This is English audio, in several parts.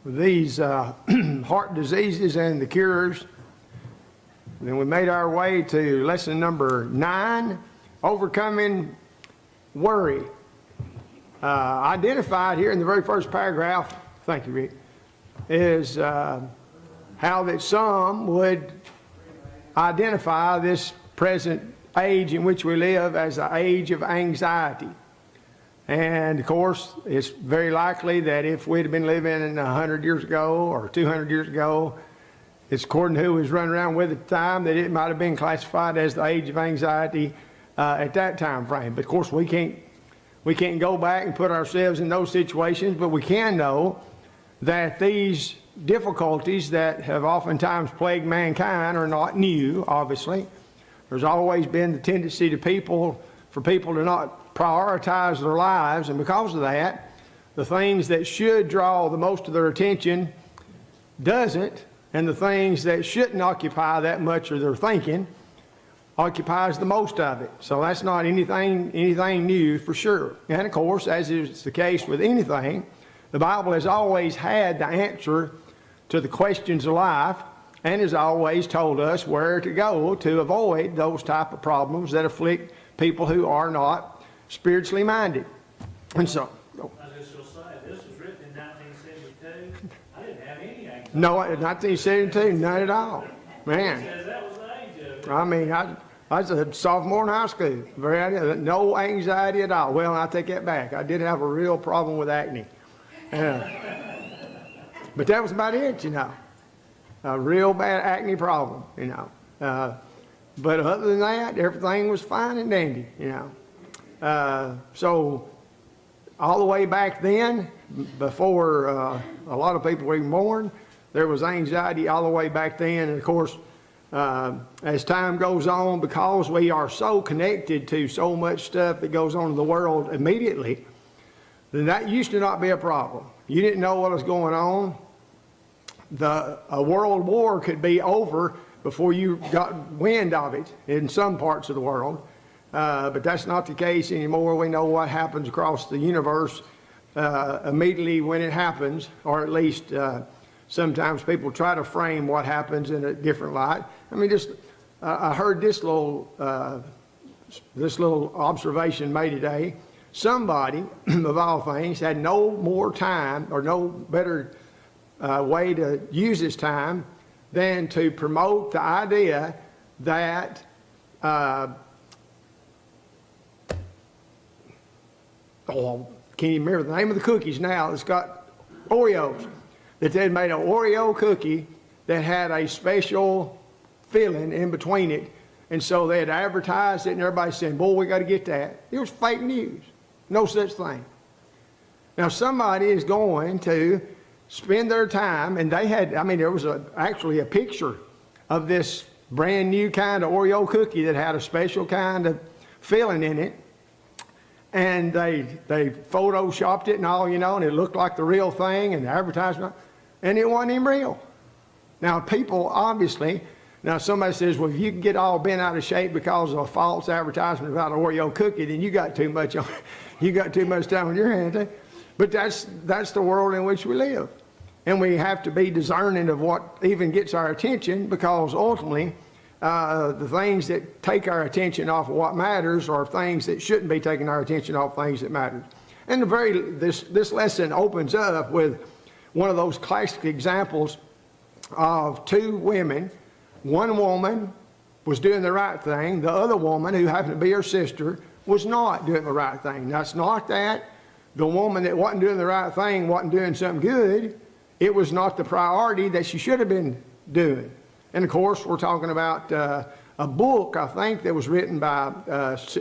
these heart diseases and the cures. Then we made our way to lesson number 9, overcoming worry. Identified here in the very first paragraph, thank you, Rick, is how that some would identify this present age in which we live as the age of anxiety. And of course, it's very likely that if we'd have been living 100 years ago or 200 years ago, it's according to who was running around with at the time, that it might have been classified as the age of anxiety at that time frame. But of course, we can't go back and put ourselves in those situations, but we can know that these difficulties that have oftentimes plagued mankind are not new, obviously. There's always been the tendency for people to not prioritize their lives, and because of that, the things that should draw the most of their attention doesn't, and the things that shouldn't occupy that much of their thinking occupies the most of it. So that's not anything new for sure. And of course, as is the case with anything, the Bible has always had the answer to the questions of life, and has always told us where to go to avoid those type of problems that afflict people who are not spiritually minded. And so, I was just going to say, this was written in 1972. I didn't have any anxiety. no, 1972, not at all. It Man, says that was the age of it. I mean, I was a sophomore in high school. No anxiety at all. Well, I take that back. I did have a real problem with acne. But that was about it, you know. A real bad acne problem, you know. But other than that, everything was fine and dandy, you know. So all the way back then, before a lot of people were even born, there was anxiety all the way back then. And of course, as time goes on, because we are so connected to so much stuff that goes on in the world immediately, then that used to not be a problem. You didn't know what was going on. A world war could be over before you got wind of it in some parts of the world. But that's not the case anymore. We know what happens across the universe immediately when it happens, or at least sometimes people try to frame what happens in a different light. I mean, I heard this little observation made today. Somebody, of all things, had no more time or no better way to use his time than to promote the idea that can't even remember the name of the cookies now. It's got Oreos. That they'd made an Oreo cookie that had a special filling in between it. And so they had advertised it, and everybody said, boy, we got to get that. It was fake news. No such thing. Now, somebody is going to spend their time, and they had, there was actually a picture of this brand new kind of Oreo cookie that had a special kind of filling in it. And they photoshopped it and all, you know, and it looked like the real thing, and the advertisement, and it wasn't even real. Now, people obviously, now somebody says, well, if you can get all bent out of shape because of a false advertisement about an Oreo cookie, then you got too much time on your hands. But that's the world in which we live. And we have to be discerning of what even gets our attention, because ultimately, the things that take our attention off of what matters are things that shouldn't be taking our attention off things that matter. And this lesson opens up with one of those classic examples of two women. One woman was doing the right thing. The other woman, who happened to be her sister, was not doing the right thing. Now, it's not that the woman that wasn't doing the right thing wasn't doing something good. It was not the priority that she should have been doing. And of course, we're talking about a book, I think, that was written by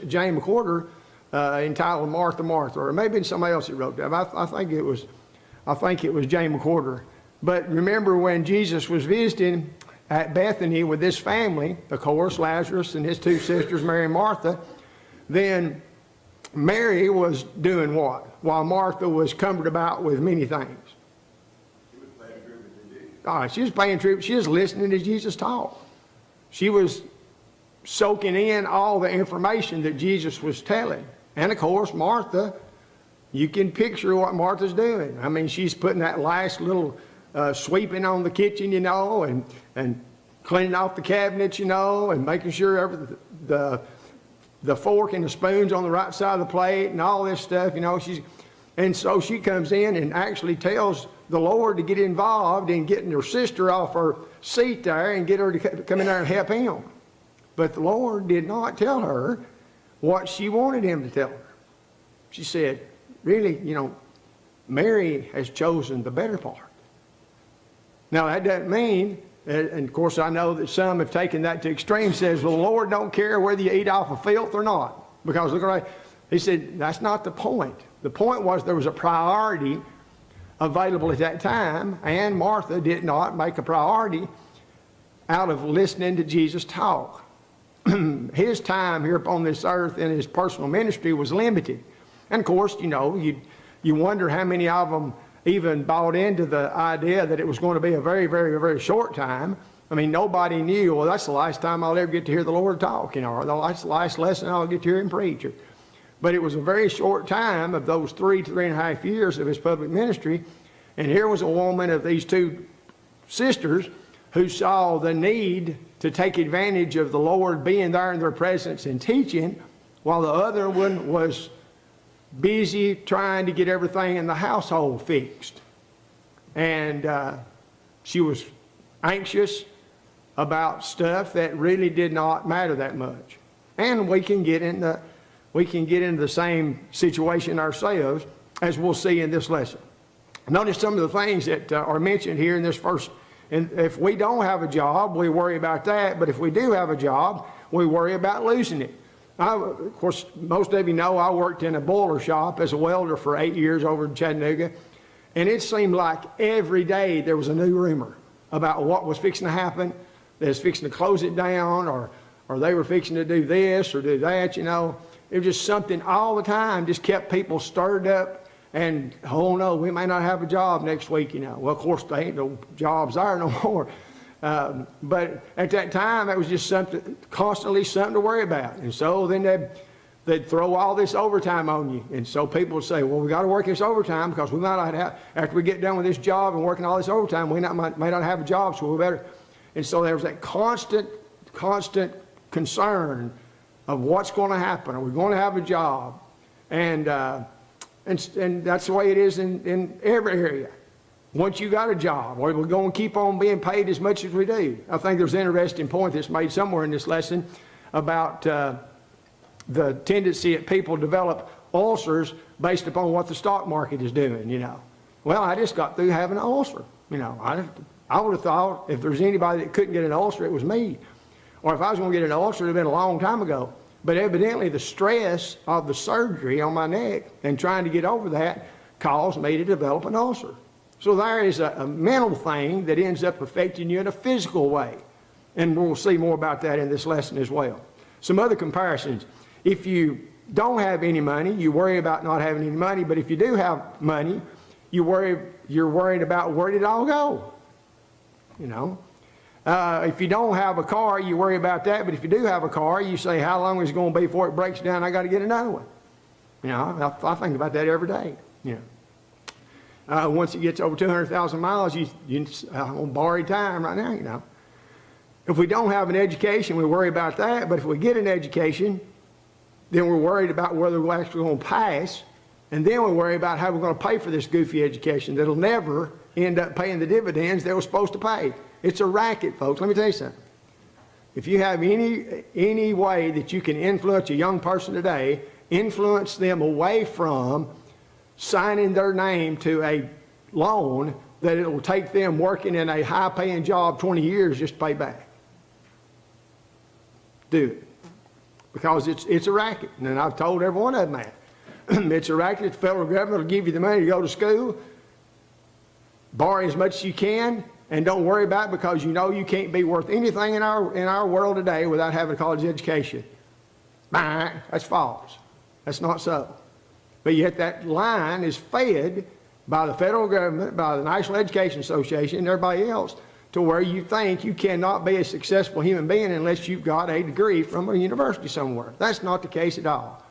Jane McWhorter entitled Martha, Martha, or maybe somebody else that wrote that. I think it was Jane McWhorter. But remember, when Jesus was visiting at Bethany with this family, of course, Lazarus and his two sisters, Mary and Martha, then Mary was doing what? While Martha was cumbered about with many things. She was paying tribute. She was listening to Jesus talk. She was soaking in all the information that Jesus was telling. And of course, Martha, you can picture what Martha's doing. She's putting that last little sweeping on the kitchen, you know, and cleaning off the cabinets, you know, and making sure the fork and the spoon's on the right side of the plate and all this stuff, you know. And so she comes in and actually tells the Lord to get involved in getting her sister off her seat there and get her to come in there and help him. But the Lord did not tell her what she wanted him to tell her. She said, really, you know, Mary has chosen the better part. Now, that doesn't mean, and of course I know that some have taken that to extreme, says, well, the Lord don't care whether you eat off of filth or not. Because look at, he said, that's not the point. The point was there was a priority available at that time, and Martha did not make a priority out of listening to Jesus talk. His time here upon this earth in his personal ministry was limited. And of course, you know, you wonder how many of them even bought into the idea that it was going to be a very, very, very short time. I mean, nobody knew, well, that's the last time I'll ever get to hear the Lord talk, you know, or that's the last lesson I'll get to hear him preach. But it was a very short time of those 3 to 3.5 years of his public ministry. And here was a woman of these two sisters who saw the need to take advantage of the Lord being there in their presence and teaching, while the other one was busy trying to get everything in the household fixed. And she was anxious about stuff that really did not matter that much. And we can get into the same situation ourselves, as we'll see in this lesson. Notice some of the things that are mentioned here in this first. And if we don't have a job, we worry about that. But if we do have a job, we worry about losing it. Of course, most of you know I worked in a boiler shop as a welder for 8 years over in Chattanooga. And it seemed like every day there was a new rumor about what was fixing to happen. They was fixing to close it down, or they were fixing to do this or do that, you know. It was just something all the time, just kept people stirred up. And, oh no, we may not have a job next week, you know. Well, of course, there ain't no jobs there no more. But at that time, it was just constantly something to worry about. And so then they'd throw all this overtime on you. And so people would say, well, we got to work this overtime because we might not have, after we get done with this job and working all this overtime, we may not have a job, so we better. And so there was that constant concern of what's going to happen. Are we going to have a job? And that's the way it is in every area. Once you got a job, we're going to keep on being paid as much as we do. I think there's an interesting point that's made somewhere in this lesson about the tendency that people develop ulcers based upon what the stock market is doing, you know. Well, I just got through having an ulcer, you know. I would have thought if there's anybody that couldn't get an ulcer, it was me. Or if I was going to get an ulcer, it would have been a long time ago. But evidently the stress of the surgery on my neck and trying to get over that caused me to develop an ulcer. So there is a mental thing that ends up affecting you in a physical way. And we'll see more about that in this lesson as well. Some other comparisons. If you don't have any money, you worry about not having any money. But if you do have money, you're worried about where did it all go. You know. If you don't have a car, you worry about that. But if you do have a car, you say, how long is it going to be before it breaks down? I got to get another one. You know, I think about that every day. You know, once it gets over 200,000 miles, I'm on borrowed time right now. You know, if we don't have an education, we worry about that. But if we get an education, then we're worried about whether we're actually going to pass, and then we worry about how we're going to pay for this goofy education that'll never end up paying the dividends they were supposed to pay. It's a racket, folks. Let me tell you something. If you have any way that you can influence a young person today, influence them away from signing their name to a loan that it will take them working in a high-paying job 20 years just to pay back. Do it. Because it's a racket. And I've told every one of them that. It's a racket. The federal government will give you the money to go to school. Borrow as much as you can. And don't worry about it because you know you can't be worth anything in our world today without having a college education. That's false. That's not so. But yet that line is fed by the federal government, by the National Education Association, and everybody else to where you think you cannot be a successful human being unless you've got a degree from a university somewhere. That's not the case at all.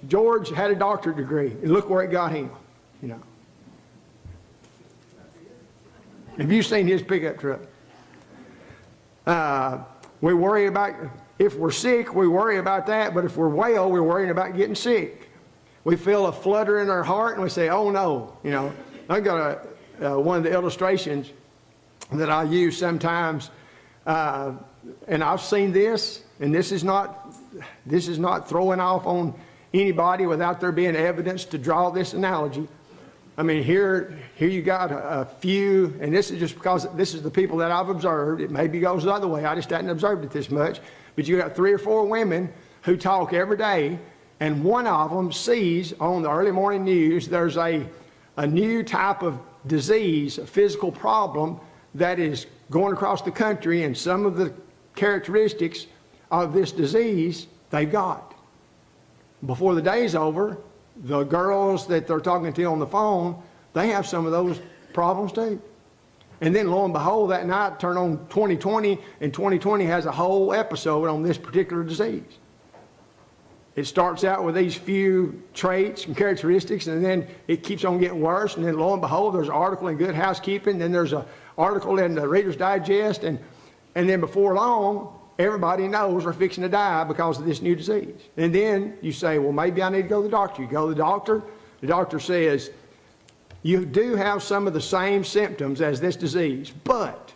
George had a doctorate degree, and look where it got him, you know. Have you seen his pickup truck? We worry about, if we're sick, we worry about that, but if we're well, we're worrying about getting sick. We feel a flutter in our heart and we say, oh no, you know. I've got one of the illustrations that I use sometimes, and I've seen this, and this is not throwing off on anybody without there being evidence to draw this analogy. I mean, here you got a few, and this is just because this is the people that I've observed. It maybe goes the other way. I just hadn't observed it this much. But you got 3 or 4 women who talk every day, and one of them sees on the early morning news there's a new type of disease, a physical problem that is going across the country, and some of the characteristics of this disease they've got. Before the day's over, the girls that they're talking to on the phone, they have some of those problems too. And then lo and behold, that night turn on 2020, and 2020 has a whole episode on this particular disease. It starts out with these few traits and characteristics, and then it keeps on getting worse, and then lo and behold, there's an article in Good Housekeeping, then there's an article in the Reader's Digest, and then before long, everybody knows they're fixing to die because of this new disease. And then you say, well, maybe I need to go to the doctor. You go to the doctor says, you do have some of the same symptoms as this disease, but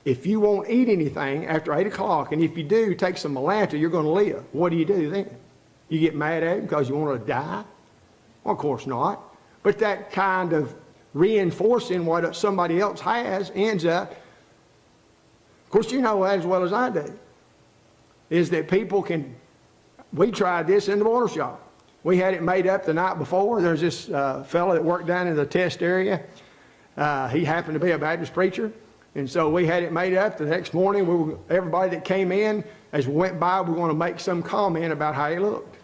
if you won't eat anything after 8 o'clock, and if you do take some Melanta, you're going to live. What do you do then? You get mad at him because you want to die? Well, of course not. But that kind of reinforcing what somebody else has ends up, of course, you know as well as I do, is that people can, we tried this in the water shop. We had it made up the night before. There's this fellow that worked down in the test area. He happened to be a Baptist preacher. And so we had it made up. The next morning, everybody that came in, as we went by, we were going to make some comment about how he looked.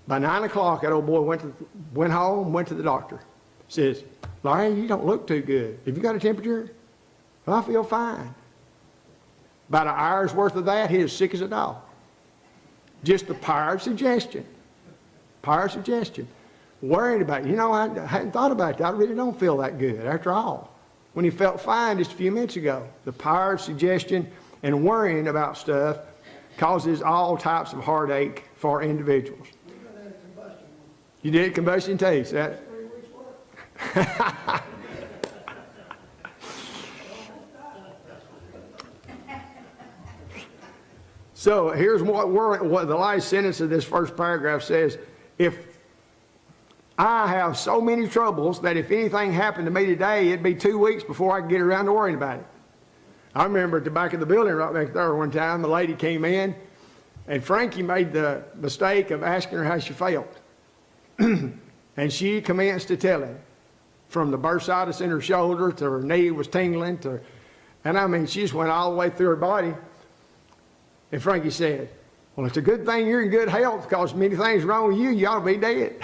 By 9 o'clock, that old boy went home, went to the doctor. Says, Larry, you don't look too good. Have you got a temperature? Well, I feel fine. About an hour's worth of that, he was sick as a dog. Just the power of suggestion. Power of suggestion. Worried about it. You know, I hadn't thought about that. I really don't feel that good after all. When he felt fine just a few minutes ago. The power of suggestion and worrying about stuff causes all types of heartache for individuals. You did combustion too. So that, 3 weeks work. so here's what the last sentence of this first paragraph says. If I have so many troubles that if anything happened to me today, it'd be 2 weeks before I could get around to worrying about it. I remember at the back of the building right back there one time, the lady came in, and Frankie made the mistake of asking her how she felt. And she commenced to tell him from the bursitis in her shoulder to her knee was tingling and I mean, she just went all the way through her body. And Frankie said, well, it's a good thing you're in good health because many things wrong with you, you ought to be dead.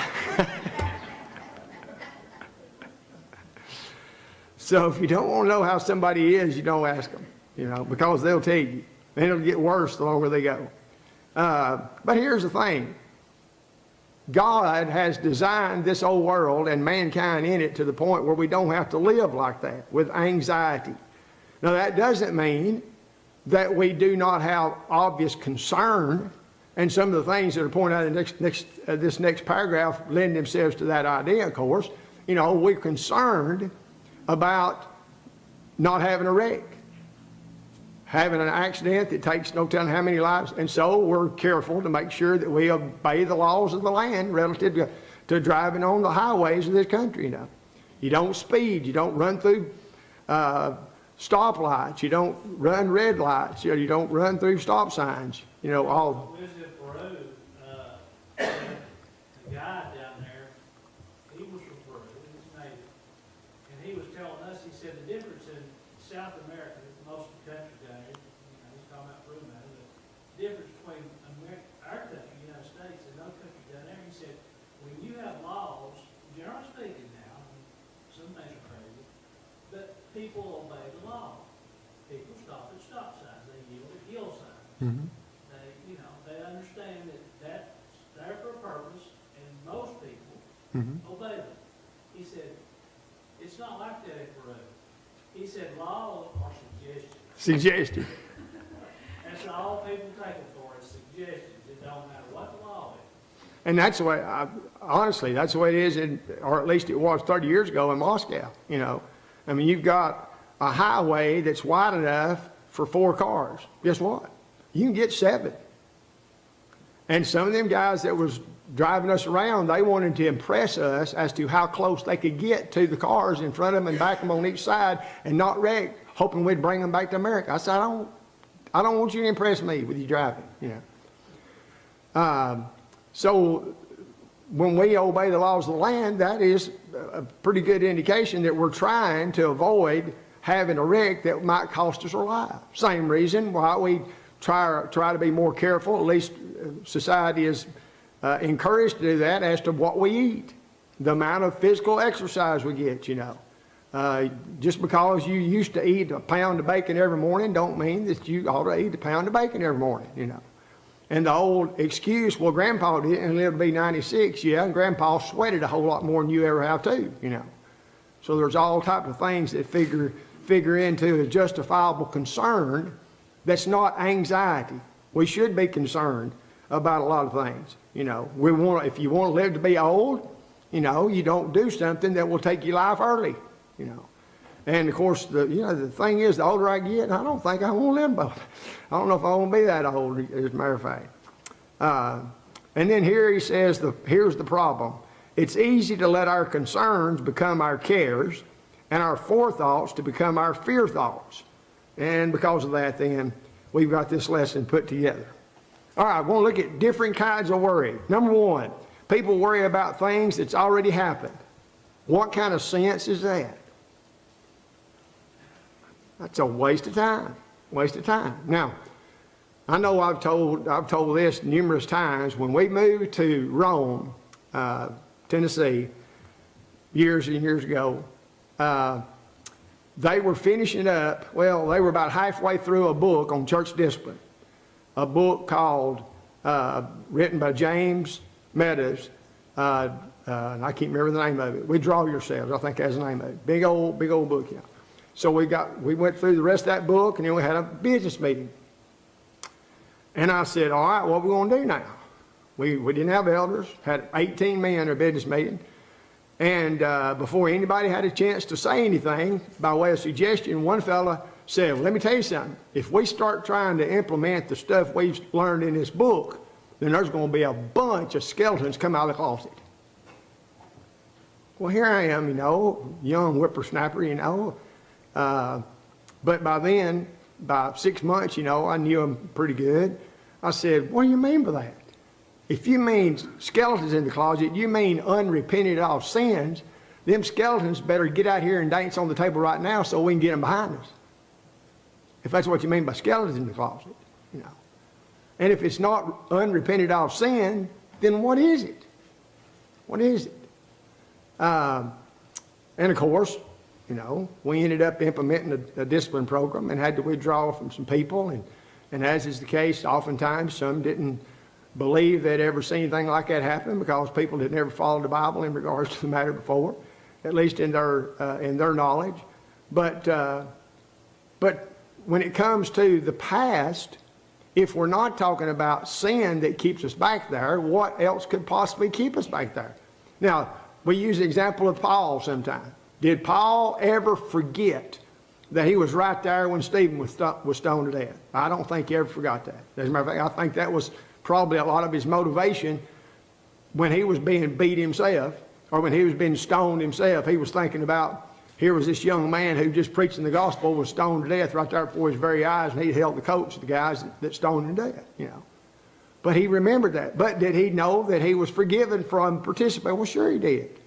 So if you don't want to know how somebody is, you don't ask them, you know, because they'll tell you. And it'll get worse the longer they go. But here's the thing. God has designed this old world and mankind in it to the point where we don't have to live like that with anxiety. Now that doesn't mean that we do not have obvious concern, and some of the things that are pointed out in this next paragraph lend themselves to that idea, of course. You know, we're concerned about not having a wreck, having an accident that takes no telling how many lives, and so we're careful to make sure that we obey the laws of the land relative to driving on the highways of this country. You know, you don't speed, you don't run through stoplights, you don't run red lights, you don't run through stop signs. You know, all. We was in Peru, the guy down there, he was from Peru, he was native, and he was telling us, he said the difference in South America, most of the country down here, you know, he's talking about Peru now, the difference between our country, the United States, and other countries down there, he said, when you have laws, generally speaking now, some things are crazy, but people obey the law. People stop at stop signs, they yield at yield signs. Mm-hmm. They understand that that's there for a purpose, and most people Mm-hmm. obey them. He said, it's not like that in Peru. He said law or suggestion. Suggestion. That's all people take it for, is suggestions. It don't matter what the law is. And that's the way, honestly, that's the way it is, or at least it was 30 years ago in Moscow, you know. I mean, you've got a highway that's wide enough for 4 cars. Guess what? You can get 7. And some of them guys that was driving us around, they wanted to impress us as to how close they could get to the cars in front of them and back them on each side and not wreck, hoping we'd bring them back to America. I said, I don't want you to impress me with your driving, you know. So when we obey the laws of the land, that is a pretty good indication that we're trying to avoid having a wreck that might cost us our lives. Same reason why we try to be more careful, at least society is encouraged to do that, as to what we eat, the amount of physical exercise we get, you know. Just because you used to eat a pound of bacon every morning don't mean that you ought to eat a pound of bacon every morning, you know. And the old excuse, well, Grandpa didn't live to be 96, yeah, and Grandpa sweated a whole lot more than you ever have too, you know. So there's all types of things that figure into a justifiable concern that's not anxiety. We should be concerned about a lot of things, you know. If you want to live to be old, you know, you don't do something that will take your life early, you know. And of course, the thing is, the older I get, I don't think I want to live both. I don't know if I want to be that old, as a matter of fact. And then here he says, here's the problem. It's easy to let our concerns become our cares and our forethoughts to become our fear thoughts. And because of that, then, we've got this lesson put together. All right, we're going to look at different kinds of worry. Number 1, people worry about things that's already happened. What kind of sense is that? That's a waste of time. Waste of time. Now, I know I've told this numerous times. When we moved to Rome, Tennessee, years and years ago, they were finishing up, well, they were about halfway through a book on church discipline. A book called, written by James Meadows, and I can't remember the name of it. Withdraw Yourselves, I think that's the name of it. Big old book, yeah. So we went through the rest of that book, and then we had a business meeting. And I said, all right, what are we going to do now? We didn't have elders, had 18 men at a business meeting. And before anybody had a chance to say anything, by way of suggestion, one fella said, well, let me tell you something. If we start trying to implement the stuff we've learned in this book, then there's going to be a bunch of skeletons come out of the closet. Well, here I am, you know, young whippersnapper, you know. But by then, by 6 months, you know, I knew him pretty good. I said, what do you mean by that? If you mean skeletons in the closet, you mean unrepented of sins, them skeletons better get out here and dance on the table right now so we can get them behind us. If that's what you mean by skeletons in the closet, you know. And if it's not unrepented of sin, then what is it? What is it? And of course, you know, we ended up implementing a discipline program and had to withdraw from some people. And as is the case, oftentimes some didn't believe they'd ever seen anything like that happen because people had never followed the Bible in regards to the matter before, at least in their knowledge. But when it comes to the past, if we're not talking about sin that keeps us back there, what else could possibly keep us back there? Now, we use the example of Paul sometime. Did Paul ever forget that he was right there when Stephen was stoned to death? I don't think he ever forgot that. As a matter of fact, I think that was probably a lot of his motivation when he was being beat himself, or when he was being stoned himself. He was thinking about, here was this young man who just preaching the gospel, was stoned to death right there before his very eyes, and he held the coats of the guys that stoned him to death, you know. But he remembered that. But did he know that he was forgiven from participating? Well, sure he did.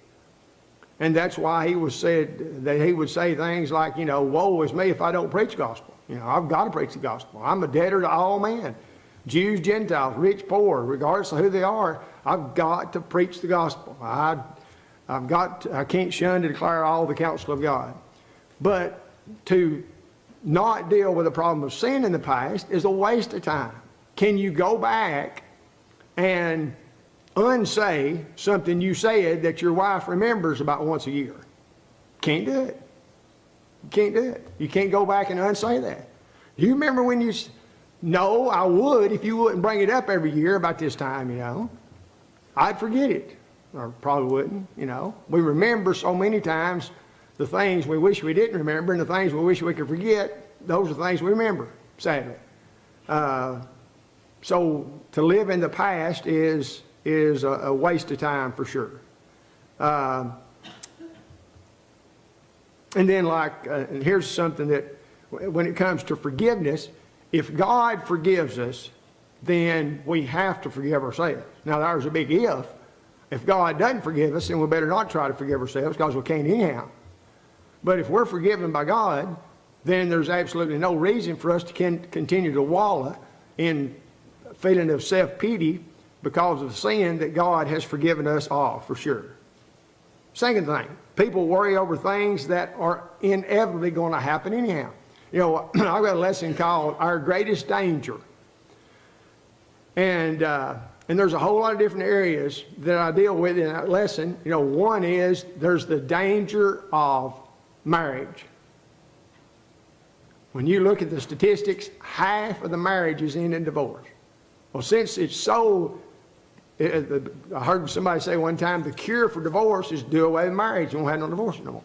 And that's why he was said that he would say things like, you know, woe is me if I don't preach the gospel. You know, I've got to preach the gospel. I'm a debtor to all men, Jews, Gentiles, rich, poor, regardless of who they are. I've got to preach the gospel. I can't shun to declare all the counsel of God. But to not deal with the problem of sin in the past is a waste of time. Can you go back and unsay something you said that your wife remembers about once a year? Can't do it. You can't do it. You can't go back and unsay that. You remember when you, no, I would if you wouldn't bring it up every year about this time, you know. I'd forget it, or probably wouldn't, you know. We remember so many times the things we wish we didn't remember, and the things we wish we could forget, those are the things we remember, sadly. So to live in the past is a waste of time for sure. And then and here's something that when it comes to forgiveness, if God forgives us, then we have to forgive ourselves. Now there's a big if. If God doesn't forgive us, then we better not try to forgive ourselves because we can't anyhow. But if we're forgiven by God, then there's absolutely no reason for us to continue to wallow in a feeling of self-pity because of sin that God has forgiven us of, for sure. Second thing, people worry over things that are inevitably going to happen anyhow. You know, I've got a lesson called Our Greatest Danger. And there's a whole lot of different areas that I deal with in that lesson. You know, one is there's the danger of marriage. When you look at the statistics, half of the marriages end in divorce. Well, since it's so, I heard somebody say one time, the cure for divorce is do away with marriage. You won't have no divorce no more.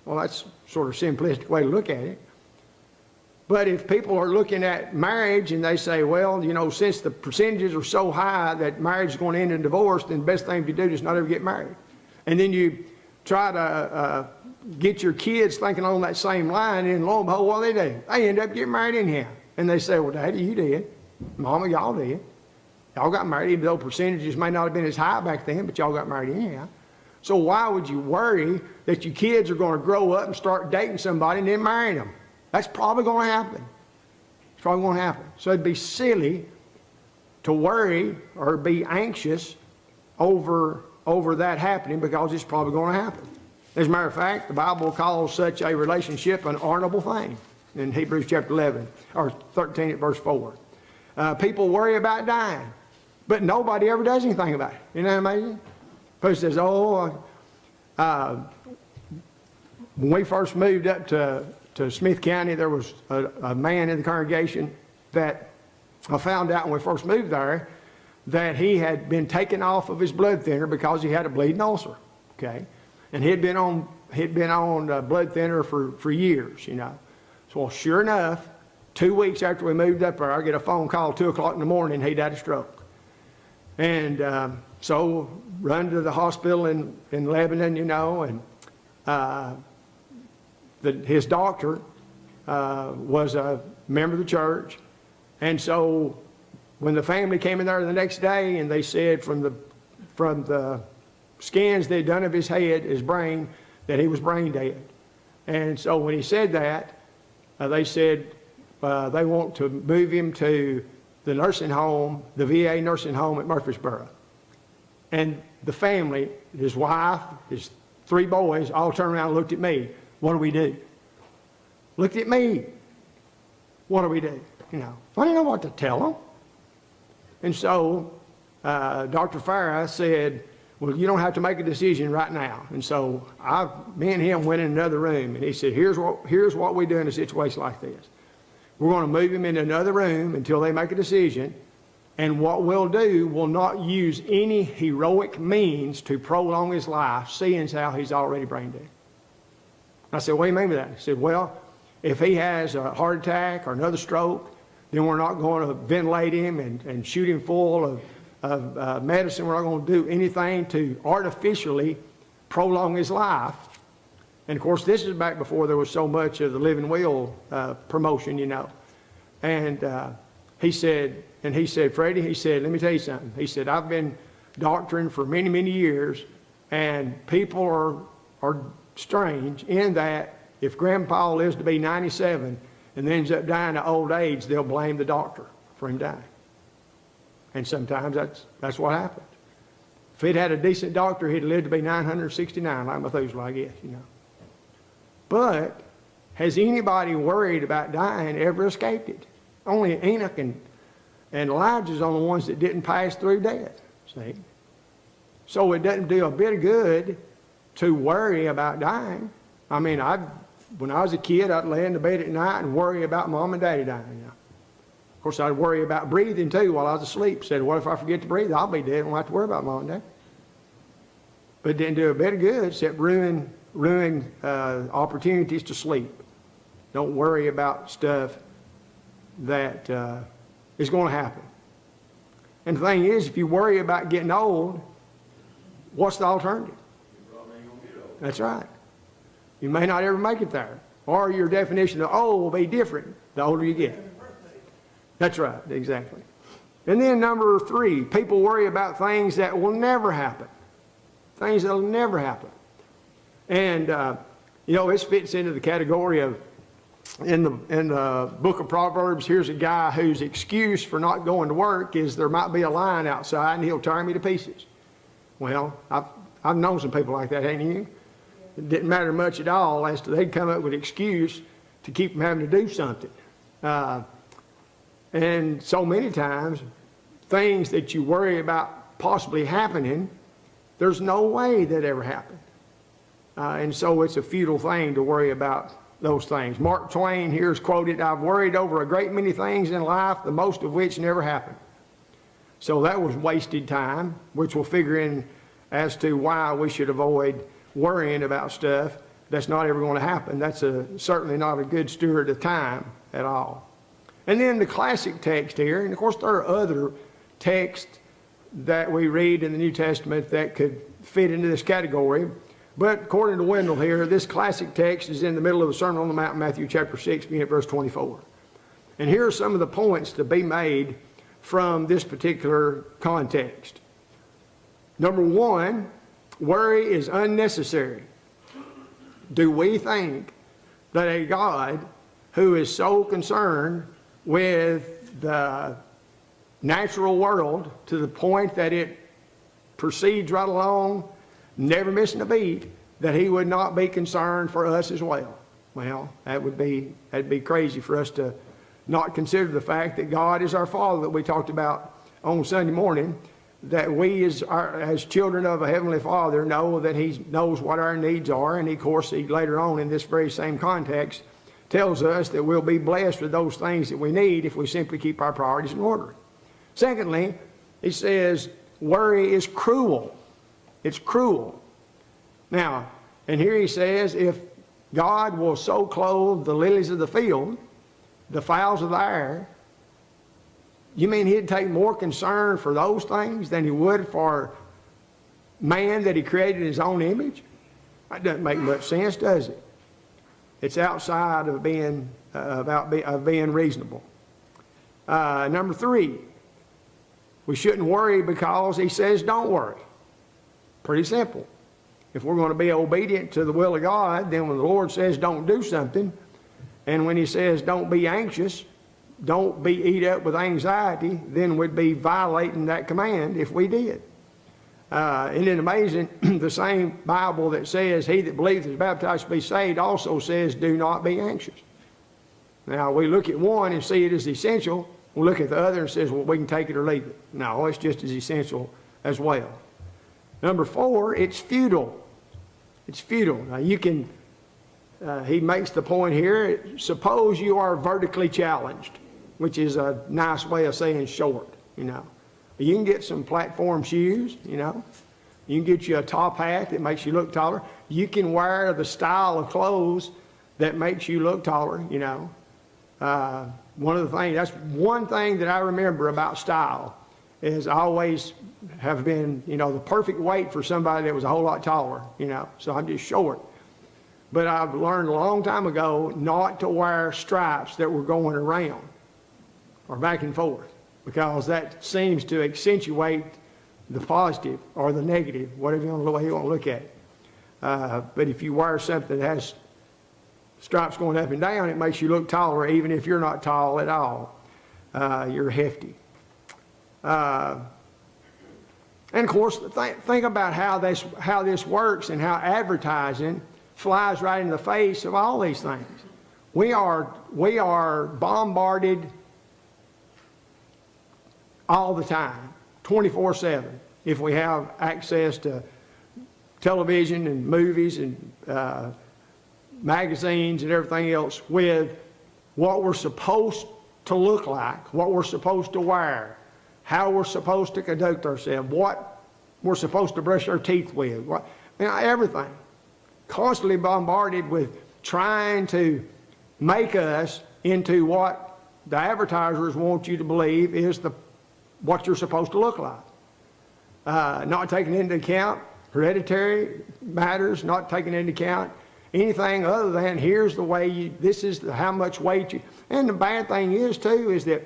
Well, that's sort of a simplistic way to look at it. But if people are looking at marriage and they say, well, you know, since the percentages are so high that marriage is going to end in divorce, then the best thing you do is not ever get married. And then you try to get your kids thinking on that same line, and lo and behold, what do? They end up getting married anyhow. And they say, well, Daddy, you did. Mama, y'all did. Y'all got married, even though percentages may not have been as high back then, but y'all got married anyhow. So why would you worry that your kids are going to grow up and start dating somebody and then marrying them? That's probably going to happen. It's probably going to happen. So it'd be silly to worry or be anxious over that happening because it's probably going to happen. As a matter of fact, the Bible calls such a relationship an honorable thing in Hebrews chapter 11, or 13 at verse 4. People worry about dying, but nobody ever does anything about it. Isn't that amazing? Person says, when we first moved up to Smith County, there was a man in the congregation that I found out when we first moved there that he had been taken off of his blood thinner because he had a bleeding ulcer. Okay. And he'd been on blood thinner for years, you know. So well, sure enough, 2 weeks after we moved up there, I get a phone call at 2 o'clock in the morning, he'd had a stroke. And so run to the hospital in Lebanon, you know, and his doctor was a member of the church. And so when the family came in there the next day and they said from the scans they'd done of his head, his brain, that he was brain dead. And so when he said that, they said they want to move him to the nursing home, the VA nursing home at Murfreesboro. And the family, his wife, his 3 boys, all turned around and looked at me. What do we do? Looked at me. What do we do? You know, I didn't know what to tell them. And so Dr. Farah said, well, you don't have to make a decision right now. And so me and him went in another room, and he said, here's what we do in a situation like this. We're going to move him in another room until they make a decision. And what we'll do, we'll not use any heroic means to prolong his life, seeing as how he's already brain dead. I said, what do you mean by that? He said, well, if he has a heart attack or another stroke, then we're not going to ventilate him and shoot him full of medicine. We're not going to do anything to artificially prolong his life. And of course, this is back before there was so much of the living will promotion, you know. And he said, Freddie, he said, let me tell you something. He said, I've been doctoring for many, many years, and people are strange in that if Grandpa lives to be 97 and then ends up dying of old age, they'll blame the doctor for him dying. And sometimes that's what happens. If he'd had a decent doctor, he'd lived to be 969, like Methuselah, I guess, you know. But has anybody worried about dying ever escaped it? Only Enoch and Elijah's on the ones that didn't pass through death, see? So it doesn't do a bit of good to worry about dying. I mean, I've when I was a kid, I'd lay in the bed at night and worry about mom and daddy dying. You know? Of course, I'd worry about breathing too while I was asleep. Said, what if I forget to breathe? I'll be dead. I won't have to worry about mom and dad. But it didn't do a bit of good except ruin opportunities to sleep. Don't worry about stuff that is going to happen. And the thing is, if you worry about getting old, what's the alternative? You probably ain't gonna get old. That's right. You may not ever make it there. Or your definition of old will be different the older you get. That's right, exactly. And then number 3, people worry about things that will never happen. Things that will never happen. And, this fits into the category of, in the book of Proverbs, here's a guy whose excuse for not going to work is there might be a lion outside and he'll tear me to pieces. Well, I've known some people like that, ain't you? It didn't matter much at all as to they'd come up with an excuse to keep from having to do something. And so many times, things that you worry about possibly happening, there's no way that ever happened. And so it's a futile thing to worry about those things. Mark Twain here is quoted, I've worried over a great many things in life, the most of which never happened. So that was wasted time, which will figure in as to why we should avoid worrying about stuff that's not ever going to happen. That's certainly not a good steward of time at all. And then the classic text here, and of course there are other texts that we read in the New Testament that could fit into this category. But according to Wendell here, this classic text is in the middle of the Sermon on the Mount, Matthew chapter 6, beginning at verse 24. And here are some of the points to be made from this particular context. Number 1, worry is unnecessary. Do we think that a God who is so concerned with the natural world to the point that it proceeds right along, never missing a beat, that he would not be concerned for us as well? Well, that'd be crazy for us to not consider the fact that God is our Father that we talked about on Sunday morning, that we as children of a Heavenly Father know that He knows what our needs are, and of course He later on in this very same context tells us that we'll be blessed with those things that we need if we simply keep our priorities in order. Secondly, He says worry is cruel. It's cruel. Now, and here He says, if God will so clothe the lilies of the field, the fowls of the air, you mean He'd take more concern for those things than He would for man that He created in His own image? That doesn't make much sense, does it? It's outside of being reasonable. Number 3, we shouldn't worry because He says don't worry. Pretty simple. If we're going to be obedient to the will of God, then when the Lord says don't do something, and when He says don't be anxious, don't be eat up with anxiety, then we'd be violating that command if we did. Isn't it amazing? The same Bible that says he that believeth is baptized to be saved also says do not be anxious. Now we look at one and see it as essential. We look at the other and says, well, we can take it or leave it. No, it's just as essential as well. Number 4, it's futile. It's futile. Now you can, he makes the point here, suppose you are vertically challenged, which is a nice way of saying short, you know. You can get some platform shoes, you know. You can get you a top hat that makes you look taller. You can wear the style of clothes that makes you look taller, you know. That's one thing that I remember about style is I always have been, you know, the perfect weight for somebody that was a whole lot taller, you know. So I'm just short. But I've learned a long time ago not to wear stripes that were going around or back and forth, because that seems to accentuate the positive or the negative, whatever way you want to look at it. But if you wear something that has stripes going up and down, it makes you look taller, even if you're not tall at all. You're hefty. And of course, think about how this works and how advertising flies right in the face of all these things. We are bombarded all the time, 24/7, if we have access to television and movies and magazines and everything else with what we're supposed to look like, what we're supposed to wear, how we're supposed to conduct ourselves, what we're supposed to brush our teeth with, what, everything. Constantly bombarded with trying to make us into what the advertisers want you to believe is what you're supposed to look like. Not taking into account hereditary matters, not taking into account anything other than here's the way this is how much weight you, and the bad thing is too is that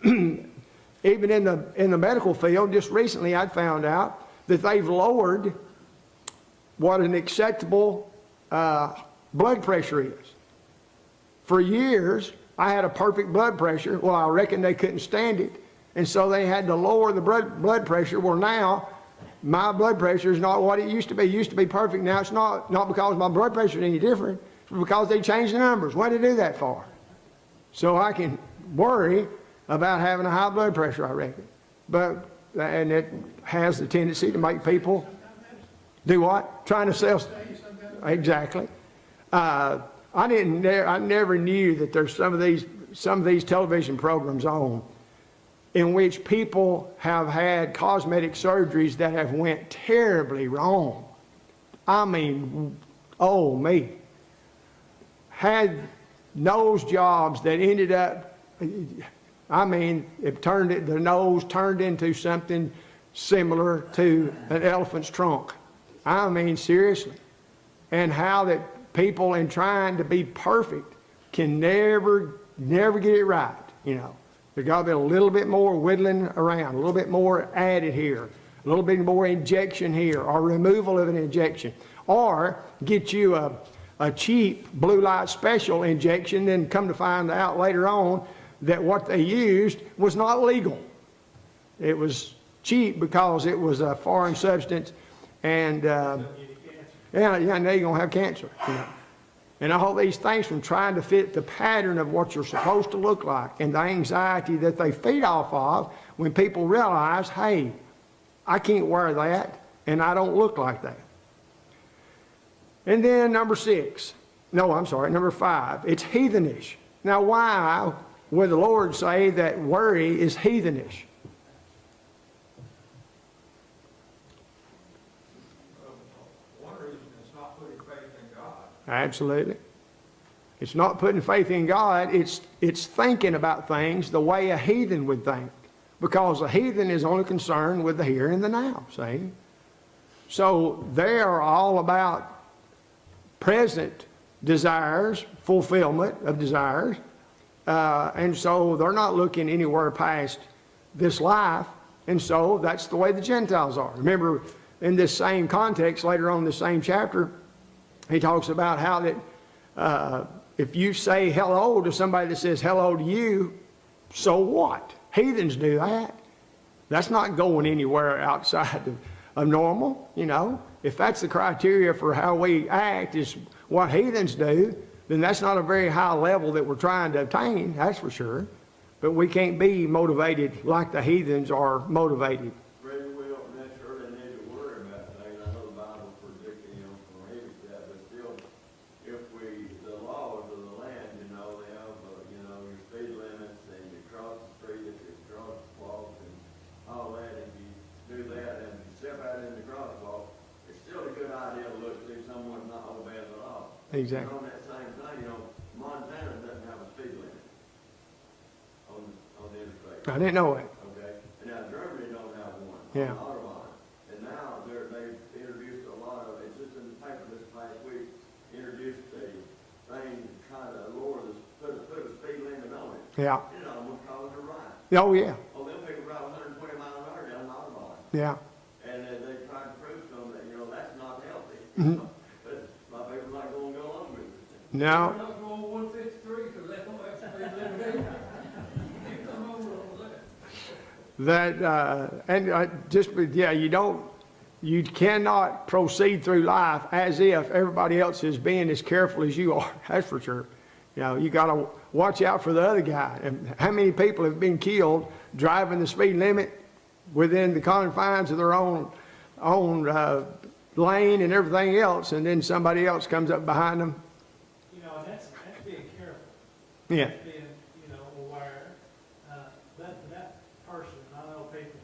even in the medical field, just recently I found out that they've lowered what an acceptable blood pressure is. For years, I had a perfect blood pressure. Well, I reckon they couldn't stand it, and so they had to lower the blood pressure. Well, now my blood pressure is not what it used to be. It used to be perfect. Now it's not because my blood pressure is any different. It's because they changed the numbers. What did they do that for? So I can worry about having a high blood pressure, I reckon. And it has the tendency to make people do what? Trying to sell. Exactly. I never knew that there's some of these television programs on in which people have had cosmetic surgeries that have went terribly wrong. I mean, oh me. Had nose jobs that ended up, I mean, the nose turned into something similar to an elephant's trunk. I mean, seriously. And how that people in trying to be perfect can never get it right, you know. There's got to be a little bit more whittling around, a little bit more added here, a little bit more injection here, or removal of an injection, or get you a cheap blue light special injection, then come to find out later on that what they used was not legal. It was cheap because it was a foreign substance, and now you're gonna have cancer. You know? And all these things from trying to fit the pattern of what you're supposed to look like, and the anxiety that they feed off of when people realize, hey, I can't wear that, and I don't look like that. And then number 5, it's heathenish. Now why would the Lord say that worry is heathenish? Absolutely. It's not putting faith in God, it's thinking about things the way a heathen would think. Because a heathen is only concerned with the here and the now, see? So they are all about present desires, fulfillment of desires, and so they're not looking anywhere past this life, and so that's the way the Gentiles are. Remember, in this same context, later on in the same chapter, he talks about how that if you say hello to somebody that says hello to you, so what? Heathens do that. That's not going anywhere outside of normal, you know. If that's the criteria for how we act is what heathens do, then that's not a very high level that we're trying to attain, that's for sure. But we can't be motivated like the heathens are motivated. Exactly. And on that same thing, you know, Montana doesn't have a speed limit on the interstate. I didn't know it. Okay. And now Germany don't have one. Yeah. On the Autobahn. And now they've introduced a lot of, it's just in the paper this past week, introduced a thing trying to lower this, put a speed limit on it. Yeah. You know, what causes a ride. Oh, yeah. Oh, they'll pick a ride 120 miles an hour down the Autobahn. Yeah. And they tried to prove to them that, you know, that's not healthy. Mm-hmm. But my people like going to go along with it. No. We're not going 153 because they don't have to be living in. You come over on that. You cannot proceed through life as if everybody else is being as careful as you are. That's for sure. You know, you got to watch out for the other guy. And how many people have been killed driving the speed limit within the confines of their own lane and everything else, and then somebody else comes up behind them Yeah. being, aware. But that person, I know people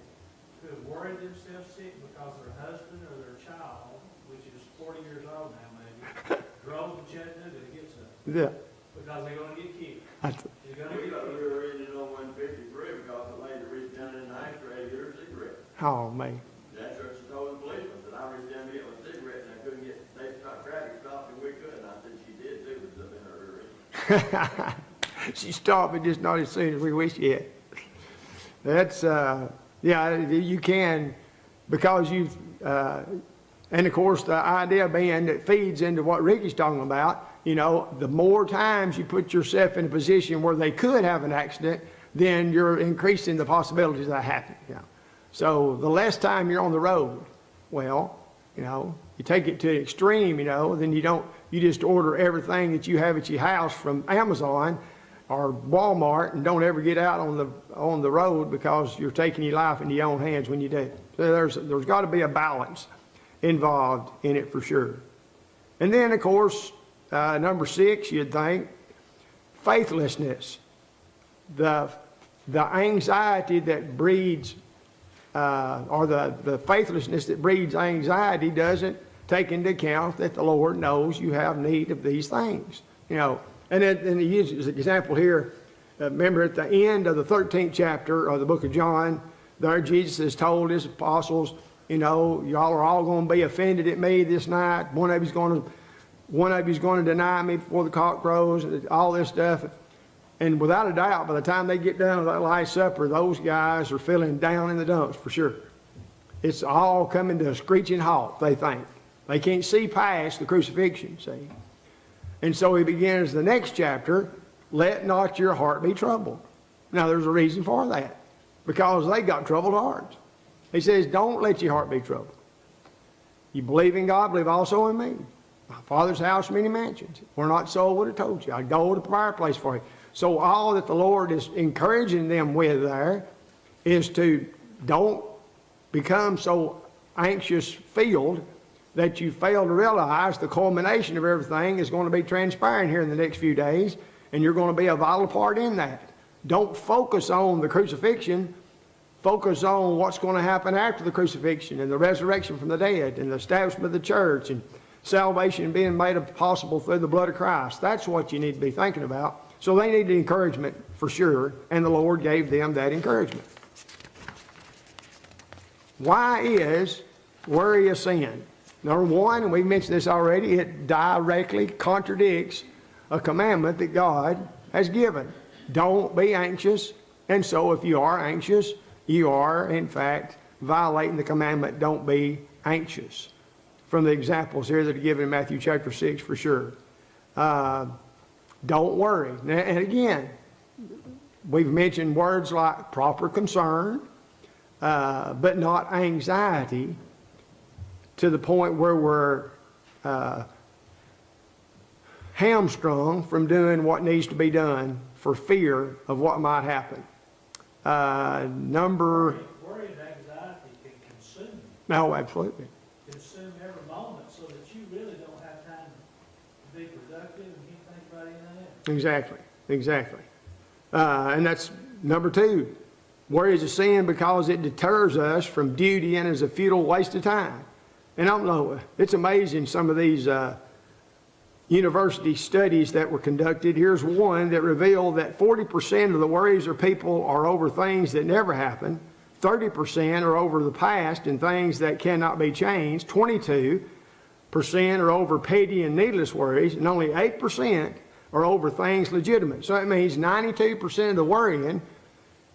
who have worried themselves sick because their husband or their child, which is 40 years old now maybe, drove to Chattanooga to get something Yeah. because they're gonna get killed. That's- They're gonna We get got, we killed. were reading it on 153 because the lady reached down in the ashtray to get her cigarette. Oh, man. That's what she told the policeman, that I reached down to get my cigarette and I couldn't get, they stopped, traffic stopped and we couldn't. I said, she did too, was up in her rear. She stopped, but just not as soon as we wish she had. That's, yeah, you can, because you've, and of course, the idea being that feeds into what Ricky's talking about, the more times you put yourself in a position where they could have an accident, then you're increasing the possibilities of that happening. So the less time you're on the road, well, you take it to an extreme, then you just order everything that you have at your house from Amazon or Walmart and don't ever get out on the road because you're taking your life into your own hands when you do. So there's got to be a balance involved in it for sure. And then, of course, number 6, you'd think, faithlessness. The anxiety that breeds, or the faithlessness that breeds anxiety doesn't take into account that the Lord knows you have need of these things. And he uses an example here. Remember at the end of the 13th chapter of the book of John, there Jesus has told his apostles, y'all are all going to be offended at me this night. One of you's going to deny me before the cock crows, and all this stuff. And without a doubt, by the time they get done with that Last Supper, those guys are feeling down in the dumps for sure. It's all coming to a screeching halt, they think. They can't see past the crucifixion, see. And so he begins the next chapter, let not your heart be troubled. Now there's a reason for that, because they got troubled hearts. He says, don't let your heart be troubled. You believe in God, believe also in me. My Father's house, many mansions. We're not so, I would have told you. I'd go to prepare a place for you. So all that the Lord is encouraging them with there is to don't become so anxious filled that you fail to realize the culmination of everything is going to be transpiring here in the next few days, and you're going to be a vital part in that. Don't focus on the crucifixion. Focus on what's going to happen after the crucifixion and the resurrection from the dead and the establishment of the church and salvation being made possible through the blood of Christ. That's what you need to be thinking about. So they needed encouragement for sure, and the Lord gave them that encouragement. Why is worry a sin? Number 1, and we've mentioned this already, it directly contradicts a commandment that God has given. Don't be anxious. And so if you are anxious, you are, in fact, violating the commandment, don't be anxious. From the examples here that are given in Matthew chapter 6 for sure. Don't worry. And again, we've mentioned words like proper concern, but not anxiety to the point where we're hamstrung from doing what needs to be done for fear of what might happen. Worry and anxiety can consume. No, absolutely. Consume every moment so that you really don't have time to be productive and can't think about anything else. Exactly. And that's number 2. Worry is a sin because it deters us from duty and is a futile waste of time. And I don't know, it's amazing some of these university studies that were conducted. Here's one that revealed that 40% of the worries of people are over things that never happened. 30% are over the past and things that cannot be changed. 22% are over petty and needless worries, and only 8% are over things legitimate. So that means 92% of the worrying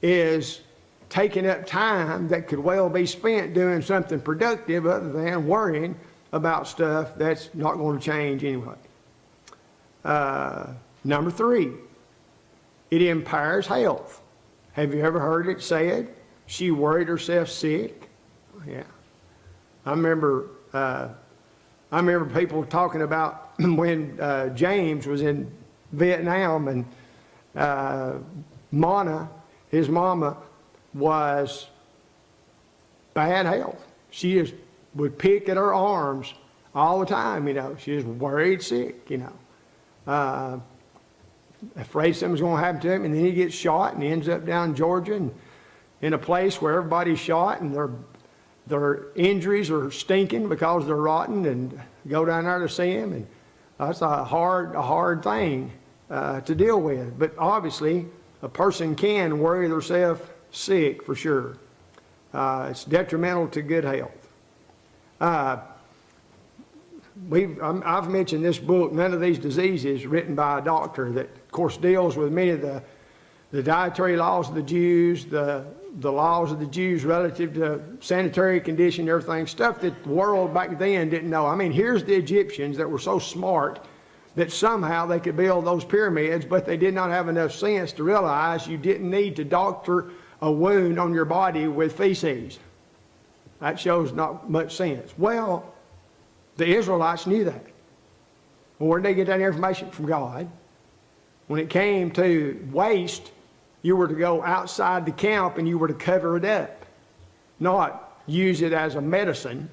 is taking up time that could well be spent doing something productive other than worrying about stuff that's not going to change anyway. Number 3, it impairs health. Have you ever heard it said, she worried herself sick? Yeah. I remember people talking about when James was in Vietnam and Mona, his mama, was bad health. She just would pick at her arms all the time, She was worried sick, afraid something's going to happen to him, and then he gets shot and he ends up down in Georgia and in a place where everybody's shot and their injuries are stinking because they're rotten, and go down there to see him, and that's a hard thing to deal with. But obviously, a person can worry themselves sick for sure. It's detrimental to good health. I've mentioned this book, None of These Diseases, written by a doctor that, of course, deals with many of the dietary laws of the Jews, the laws of the Jews relative to sanitary condition, everything, stuff that the world back then didn't know. I mean, here's the Egyptians that were so smart that somehow they could build those pyramids, but they did not have enough sense to realize you didn't need to doctor a wound on your body with feces. That shows not much sense. Well, the Israelites knew that. Well, where did they get that information? From God. When it came to waste, you were to go outside the camp and you were to cover it up, not use it as a medicine,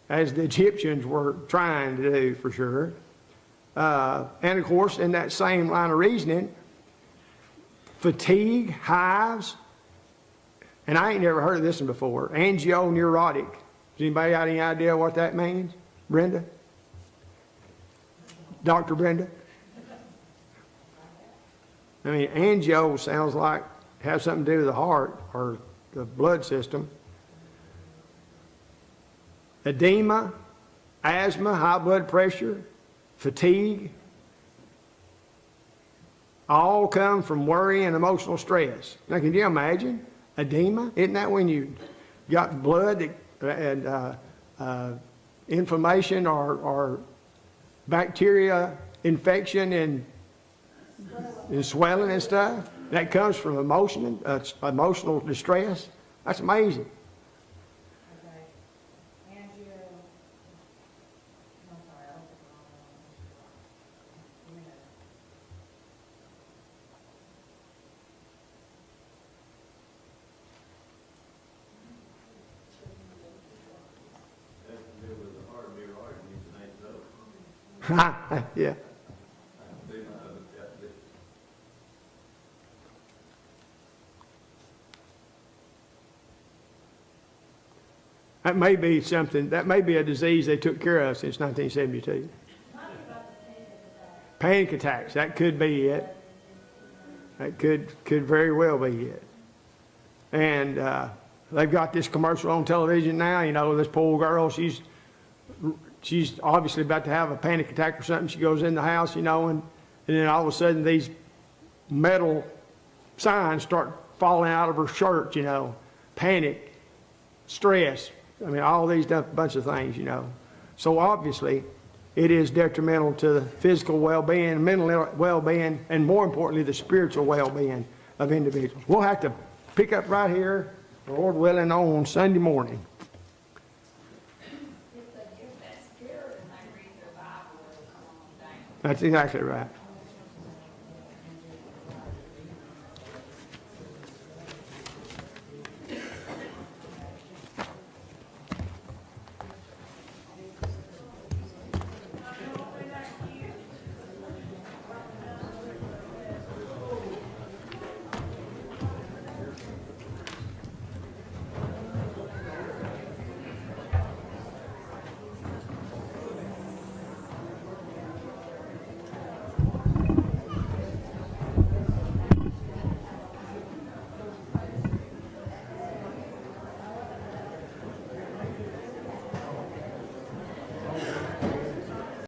as the Egyptians were trying to do for sure. And of course, in that same line of reasoning, fatigue, hives, and I ain't never heard of this one before, angioneurotic. Does anybody have any idea what that means? Brenda? Dr. Brenda? I mean, angio sounds like it has something to do with the heart or the blood system. Edema, asthma, high blood pressure, fatigue, all come from worry and emotional stress. Now, can you imagine edema? Isn't that when you got blood and inflammation or bacteria infection and swelling and stuff? That comes from emotional distress. That's amazing. Yeah. That may be something, that may be a disease they took care of since 1972. Panic attacks, that could be it. That could very well be it. And they've got this commercial on television now, you know, this poor girl, she's obviously about to have a panic attack or something. She goes in the house, you know, and then all of a sudden these metal signs start falling out of her shirt, you know, panic, stress. I mean, all these bunch of things, you know. So obviously, it is detrimental to the physical well-being, mental well-being, and more importantly, the spiritual well-being of individuals. We'll have to pick up right here, Lord willing, on Sunday morning. That's exactly right.